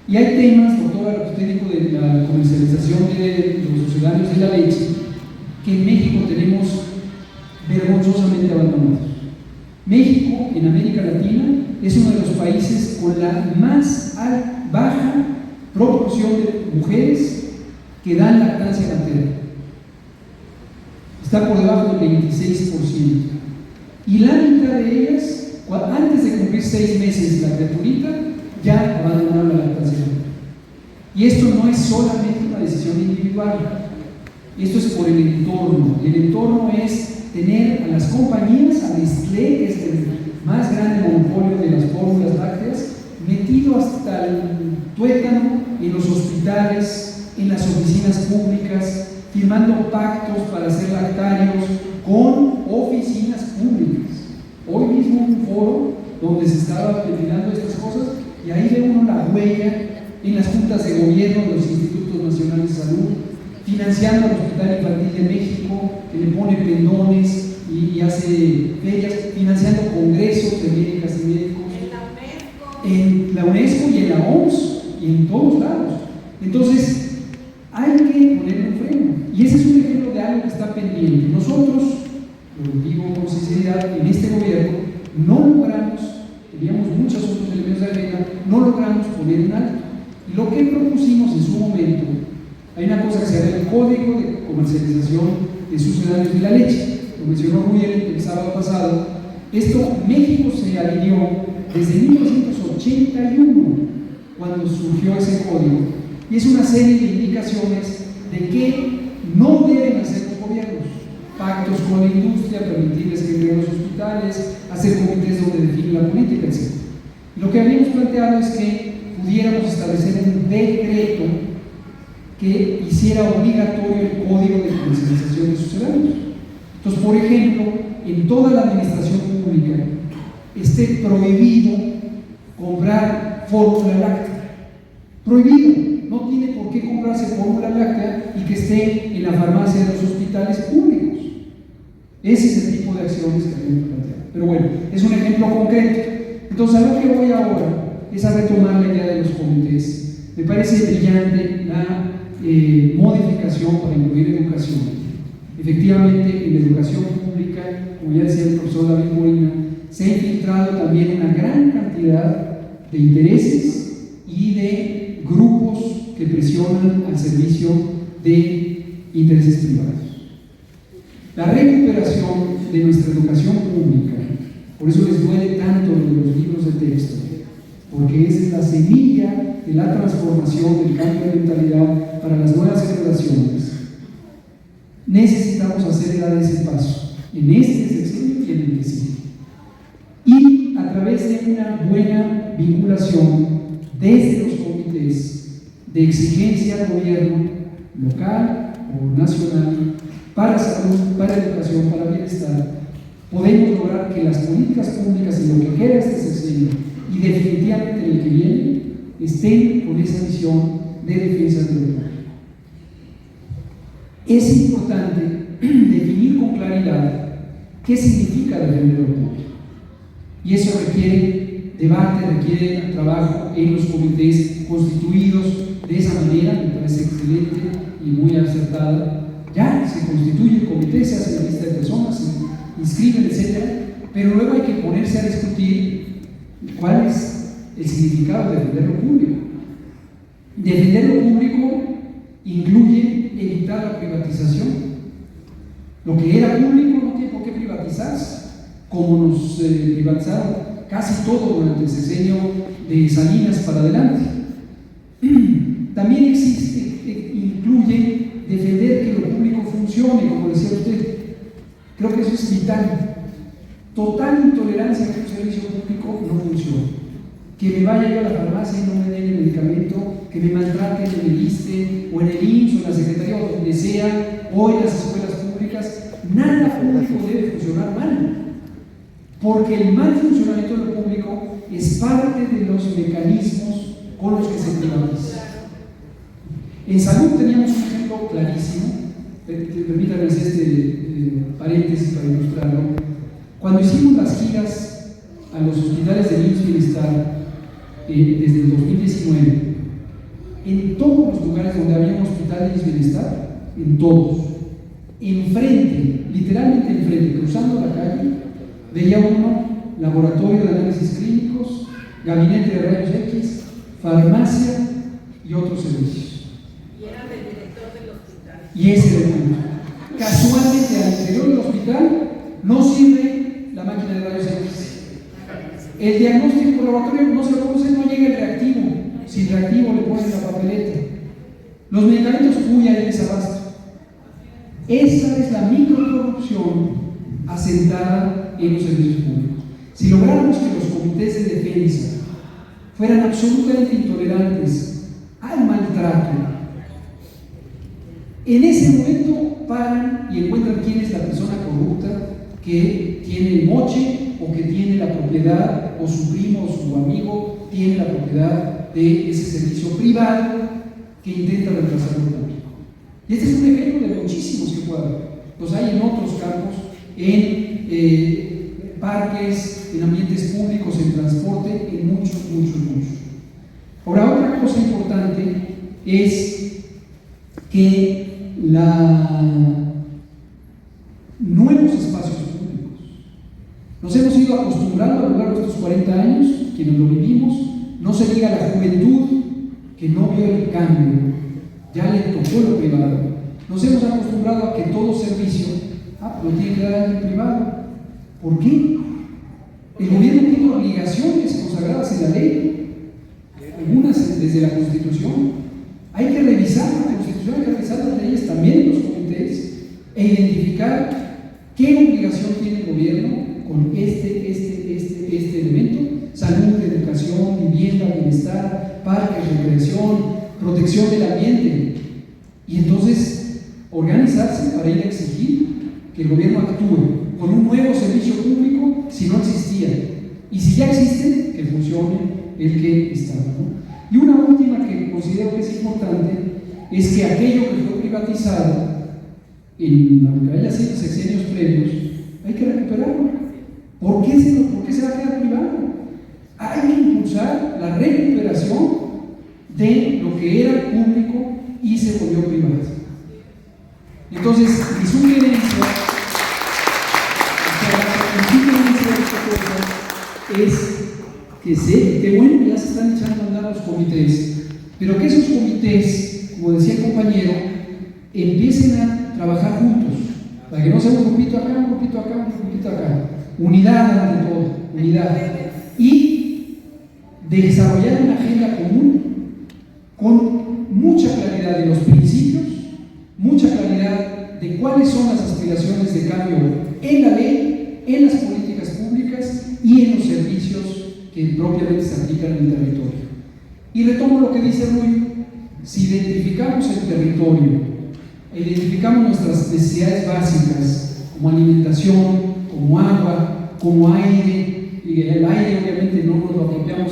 Y hay temas, doctora, lo que usted dijo de la comercialización de los sucedáneos de la leche, que en México tenemos vergonzosamente abandonados. México, en América Latina, es uno de los países con la más baja proporción de mujeres que dan lactancia materna. Está por debajo del 26%. Y la mitad de ellas, antes de cumplir 6 meses la criaturita, ya abandonaron la lactancia materna. Y esto no es solamente una decisión individual, esto es por el entorno. El entorno es tener a las compañías, a Nestlé, que es el más grande monopolio de las fórmulas lácteas, metido hasta el tuétano en los hospitales, en las oficinas públicas, firmando pactos para hacer lactarios con oficinas públicas. Hoy mismo un foro donde se estaba ventilando estas cosas, y ahí ve uno la huella en las juntas de gobierno de los institutos nacionales de salud, financiando al Hospital Infantil de México, que le pone pendones y hace ferias, financiando congresos de médicas y médicos en la UNESCO y en la OMS y en todos lados. Entonces hay que ponerle un freno, y ese es un ejemplo de algo que está pendiente. Nosotros, lo digo con sinceridad, en este gobierno no logramos, teníamos muchos otros elementos de agenda, no logramos poner un alto. Y lo que propusimos en su momento, hay una cosa que se llama el Código de Comercialización de Sucedáneos de la Leche, lo mencionó Rubiel el sábado pasado. Esto, México se alineó desde 1981, cuando surgió ese código, y es una serie de indicaciones de qué no deben hacer los gobiernos: pactos con la industria, permitirles que entren a los hospitales, hacer comités donde definen la política, etc. Y lo que habíamos planteado es que pudiéramos establecer un decreto que hiciera obligatorio el Código de Comercialización de Sucedáneos. Entonces, por ejemplo, en toda la administración pública esté prohibido comprar fórmula láctea. Prohibido. No tiene por qué comprarse fórmula láctea y que esté en la farmacia de los hospitales públicos. Ese es el tipo de acciones que tenemos que plantear. Pero bueno, es un ejemplo concreto. Entonces, a lo que voy ahora es a retomar la idea de los comités. Me parece brillante la modificación para incluir educación. Efectivamente, en la educación pública, como ya decía el profesor David Molina, se ha infiltrado también una gran cantidad de intereses y de grupos que presionan al servicio de intereses privados. La recuperación de nuestra educación pública, por eso les duele tanto los libros de texto, porque es la semilla de la transformación, del cambio de mentalidad para las nuevas generaciones. Necesitamos acelerar ese paso en este sexenio y en el que sigue, y a través de una buena vinculación desde los comités de exigencia al gobierno local o nacional para salud, para educación, para bienestar. Podemos lograr que las políticas públicas en lo que queda este sexenio y definitivamente en el que viene estén con esa visión de defensa del público. Es importante definir con claridad qué significa defender lo público, y eso requiere debate, requiere trabajo en los comités constituidos de esa manera. Me parece excelente y muy acertada. Ya se constituye el comité, se hace la lista de personas, se inscriben, etc. Pero luego hay que ponerse a discutir cuál es el significado de defender lo público. Defender lo público incluye evitar la privatización. Lo que era público no tiene por qué privatizarse, como nos privatizaron casi todo durante el sexenio de Salinas para adelante. También incluye defender que lo público funcione, como decía usted. Creo que eso es vital. Total intolerancia a que un servicio público no funcione. Que me vaya yo a la farmacia y no me den el medicamento, que me maltraten en el ISSSTE o en el IMSS o en la Secretaría o donde sea, o en las escuelas públicas. Nada público debe funcionar mal, porque el mal funcionamiento de lo público es parte de los mecanismos con los que se privatiza. En salud teníamos un ejemplo clarísimo. Permítanme hacer paréntesis para ilustrarlo. Cuando hicimos las giras a los hospitales del IMSS Bienestar desde el 2019, en todos los lugares donde había un hospital de bienestar, en todos, enfrente, literalmente enfrente, cruzando la calle, veía uno laboratorio de análisis clínicos, gabinete de rayos X, farmacia y otros servicios. Y era del director del hospital. Y ese era el punto. Casualmente al interior del hospital no sirve la máquina de rayos X. El diagnóstico laboratorio no se lo conoce, no llega el reactivo. Sin reactivo le ponen la papeleta. Los medicamentos, uy, hay desabasto. Esa es la microcorrupción asentada en los servicios públicos. Si lográramos que los comités de defensa fueran absolutamente intolerantes al maltrato, en ese momento paran y encuentran quién es la persona corrupta que tiene el moche o que tiene la propiedad, o su primo o su amigo tiene la propiedad de ese servicio privado que intenta reemplazar lo público. Y este es un ejemplo de muchísimos que puede haber. Los hay en otros campos, en parques, en ambientes públicos, en transporte, en muchos. Ahora, otra cosa importante es que nuevos espacios públicos. Nos hemos ido acostumbrando a lo largo de estos 40 años, quienes lo vivimos, no se diga la juventud que no vio el cambio, ya le tocó lo privado. Nos hemos acostumbrado a que todo servicio, lo tiene que dar alguien privado. ¿Por qué? El gobierno tiene obligaciones consagradas en la ley, algunas desde la Constitución. Hay que revisar la Constitución, hay que revisar las leyes también en los comités e identificar qué obligación tiene el gobierno con este elemento: salud, educación, vivienda, bienestar, parques, recreación, protección del ambiente. Y entonces organizarse para ir a exigir que el gobierno actúe con un nuevo servicio público si no existía, y si ya existe, que funcione el que está, ¿no? Y una última que considero que es importante es que aquello que fue privatizado en lo que haya sido sexenios previos hay que recuperarlo. ¿Por qué se va a quedar privado? Hay que impulsar la recuperación de lo que era público y se volvió privado. Entonces, mi sugerencia es que sé que bueno, ya se están echando a andar los comités, pero que esos comités, como decía el compañero, empiecen a trabajar juntos, para que no sea un grupito acá, un grupito acá, un grupito acá. Unidad ante todo, unidad. Y desarrollar una agenda común con mucha claridad de los principios, mucha claridad de cuáles son las aspiraciones de cambio en la ley, en las políticas públicas y en los servicios que propiamente se aplican en el territorio. Y retomo lo que dice Rui: si identificamos el territorio, identificamos nuestras necesidades básicas, como alimentación, como agua, como aire, y el aire obviamente no nos lo apropiamos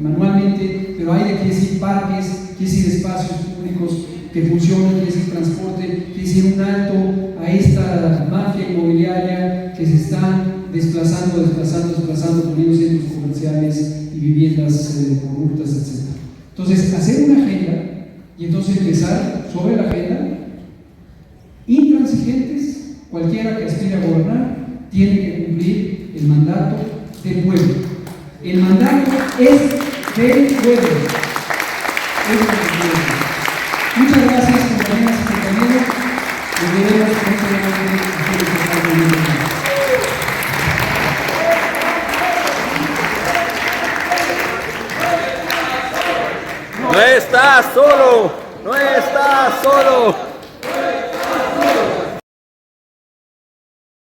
manualmente, pero aire quiere decir parques, quiere decir espacios públicos que funcionan, quiere decir transporte, quiere decir un alto a esta mafia inmobiliaria que se está desplazando, poniendo centros comerciales y viviendas corruptas, etc. Entonces, hacer una agenda y entonces empezar sobre la agenda. Intransigentes, cualquiera que aspire a gobernar tiene que cumplir el mandato del pueblo. El mandato es del pueblo. Muchas gracias, compañeras y compañeros. Nos veremos próximamente. No estás solo, no estás solo.